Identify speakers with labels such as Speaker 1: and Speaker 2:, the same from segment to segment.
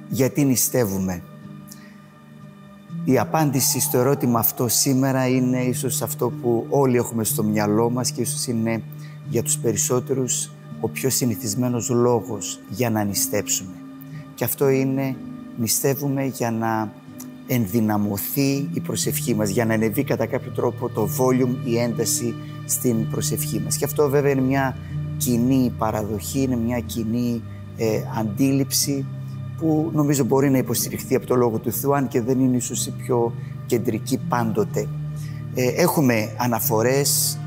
Speaker 1: Γιατί νηστεύουμε? Η απάντηση στο ερώτημα αυτό σήμερα είναι ίσως αυτό που όλοι έχουμε στο μυαλό μας και ίσως είναι για τους περισσότερους ο πιο συνηθισμένος λόγος για να νηστέψουμε. Και αυτό είναι, νηστεύουμε για να ενδυναμωθεί η προσευχή μας, για να ανεβεί κατά κάποιο τρόπο το volume, η ένταση στην προσευχή μας. Και αυτό βέβαια είναι μια κοινή παραδοχή, είναι μια κοινή αντίληψη που νομίζω μπορεί να υποστηριχθεί από το Λόγο του Θεού, αν και δεν είναι ίσως η πιο κεντρική πάντοτε. Έχουμε αναφορές,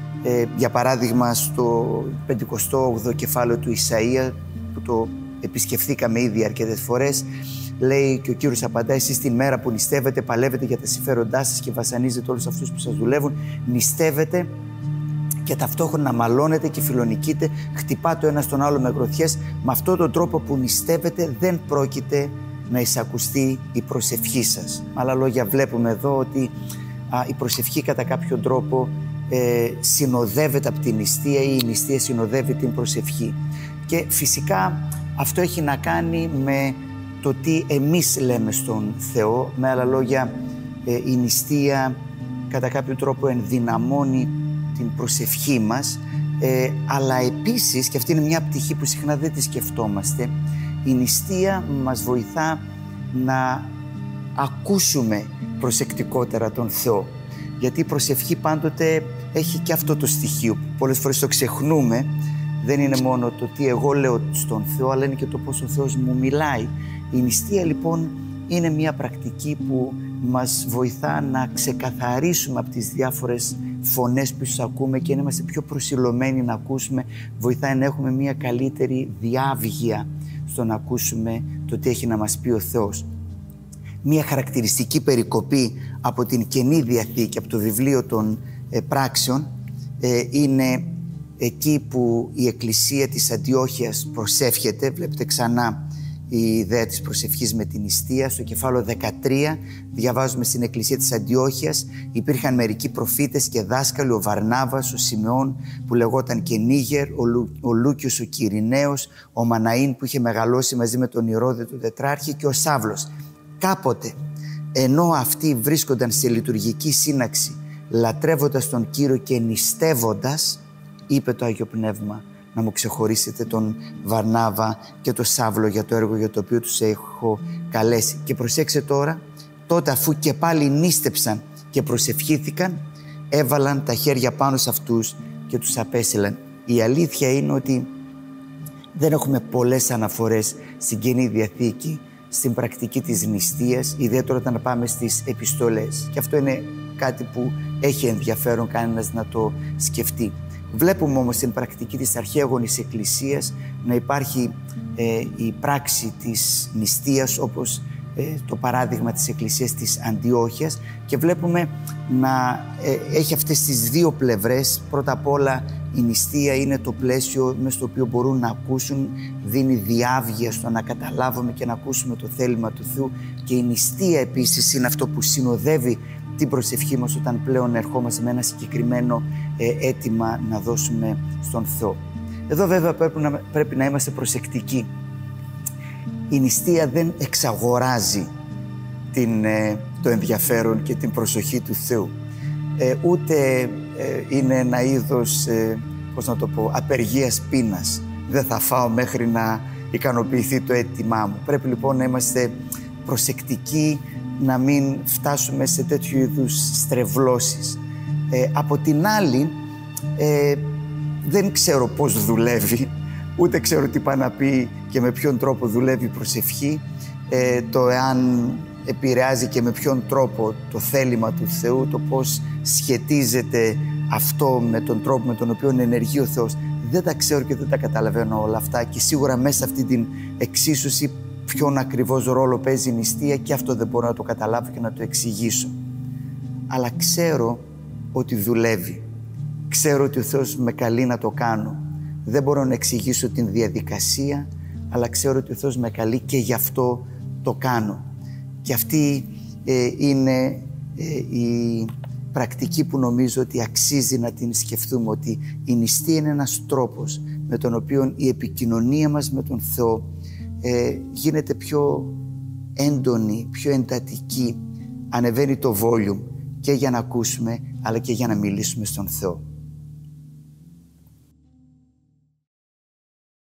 Speaker 1: για παράδειγμα στο 58ο κεφάλαιο του Ισαΐα, που το επισκεφθήκαμε ήδη αρκετές φορές, λέει και ο Κύριος απαντά: εσείς την μέρα που νηστεύετε, παλεύετε για τα συμφέροντά σας και βασανίζετε όλους αυτούς που σας δουλεύουν. Νηστεύετε και ταυτόχρονα μαλώνετε και φιλονικείτε, χτυπάτε ο ένας τον άλλο με γροθιές. Με αυτόν τον τρόπο που νηστεύετε δεν πρόκειται να εισακουστεί η προσευχή σας. Με άλλα λόγια, βλέπουμε εδώ ότι η προσευχή κατά κάποιο τρόπο συνοδεύεται από την νηστεία ή η νηστεία συνοδεύει την προσευχή. Και φυσικά αυτό έχει να κάνει με το τι εμείς λέμε στον Θεό. Με άλλα λόγια, η νηστεία κατά κάποιο τρόπο ενδυναμώνει την προσευχή μας, αλλά επίσης, και αυτή είναι μια πτυχή που συχνά δεν τη σκεφτόμαστε, η νηστεία μας βοηθά να ακούσουμε προσεκτικότερα τον Θεό. Γιατί η προσευχή πάντοτε έχει και αυτό το στοιχείο που πολλές φορές το ξεχνούμε. Δεν είναι μόνο το τι εγώ λέω στον Θεό, αλλά είναι και το πώς ο Θεός μου μιλάει. Η νηστεία λοιπόν είναι μια πρακτική που μας βοηθά να ξεκαθαρίσουμε από τις διάφορες φωνές που τους ακούμε και να είμαστε πιο προσιλωμένοι να ακούσουμε. Βοηθάει να έχουμε μια καλύτερη διάβγεια στο να ακούσουμε το τι έχει να μας πει ο Θεός. Μια χαρακτηριστική περικοπή από την Καινή Διαθήκη, από το βιβλίο των Πράξεων, είναι εκεί που η Εκκλησία της Αντιόχειας προσεύχεται. Βλέπετε ξανά η ιδέα της προσευχής με την νηστεία. Στο κεφάλαιο 13 διαβάζουμε: στην Εκκλησία της Αντιόχειας υπήρχαν μερικοί προφήτες και δάσκαλοι, ο Βαρνάβας, ο Σιμεών που λεγόταν και Νίγερ, ο Λούκιος ο Κυριναίος, ο Μαναΐν που είχε μεγαλώσει μαζί με τον Ηρώδη του Τετράρχη και ο Σάβλος. Κάποτε, ενώ αυτοί βρίσκονταν σε λειτουργική σύναξη, λατρεύοντας τον Κύριο και νηστεύοντας, είπε το Άγιο Πνεύμα: να μου ξεχωρίσετε τον Βαρνάβα και τον Σάβλο για το έργο για το οποίο τους έχω καλέσει. Και προσέξτε τώρα, τότε αφού και πάλι νήστεψαν και προσευχήθηκαν, έβαλαν τα χέρια πάνω σε αυτούς και τους απέσυλαν. Η αλήθεια είναι ότι δεν έχουμε πολλές αναφορές στην Καινή Διαθήκη στην πρακτική της νηστείας, ιδιαίτερα όταν πάμε στις επιστολές. Και αυτό είναι κάτι που έχει ενδιαφέρον κανένας να το σκεφτεί. Βλέπουμε όμως στην πρακτική της αρχαίγονης Εκκλησίας να υπάρχει η πράξη της νηστείας, όπως το παράδειγμα της Εκκλησίας της Αντιόχειας, και βλέπουμε να έχει αυτές τις δύο πλευρές. Πρώτα απ' όλα η νηστεία είναι το πλαίσιο μέσα στο οποίο μπορούν να ακούσουν, δίνει διάβγεια στο να καταλάβουμε και να ακούσουμε το θέλημα του Θεού, και η νηστεία επίσης είναι αυτό που συνοδεύει την προσευχή μας όταν πλέον ερχόμαστε με ένα συγκεκριμένο αίτημα να δώσουμε στον Θεό. Εδώ βέβαια πρέπει να είμαστε προσεκτικοί. Η νηστεία δεν εξαγοράζει το ενδιαφέρον και την προσοχή του Θεού. Ούτε είναι ένα είδος, απεργίας πείνας. Δεν θα φάω μέχρι να ικανοποιηθεί το αίτημά μου. Πρέπει λοιπόν να είμαστε προσεκτικοί, να μην φτάσουμε σε τέτοιου είδους στρεβλώσεις. Από την άλλη, δεν ξέρω πώς δουλεύει, ούτε ξέρω τι πάει να πει και με ποιον τρόπο δουλεύει η προσευχή, το εάν επηρεάζει και με ποιον τρόπο το θέλημα του Θεού, το πώς σχετίζεται αυτό με τον τρόπο με τον οποίο ενεργεί ο Θεός. Δεν τα ξέρω και δεν τα καταλαβαίνω όλα αυτά, και σίγουρα μέσα αυτή την εξίσωση ποιον ακριβώς ρόλο παίζει η νηστεία, και αυτό δεν μπορώ να το καταλάβω και να το εξηγήσω. Αλλά ξέρω ότι δουλεύει. Ξέρω ότι ο Θεός με καλεί να το κάνω. Δεν μπορώ να εξηγήσω την διαδικασία, αλλά ξέρω ότι ο Θεός με καλεί και γι' αυτό το κάνω. Και αυτή είναι η πρακτική που νομίζω ότι αξίζει να την σκεφτούμε, ότι η νηστεία είναι ένας τρόπος με τον οποίο η επικοινωνία μας με τον Θεό γίνεται πιο έντονη, πιο εντατική. Ανεβαίνει το volume και για να ακούσουμε, αλλά και για να μιλήσουμε στον Θεό.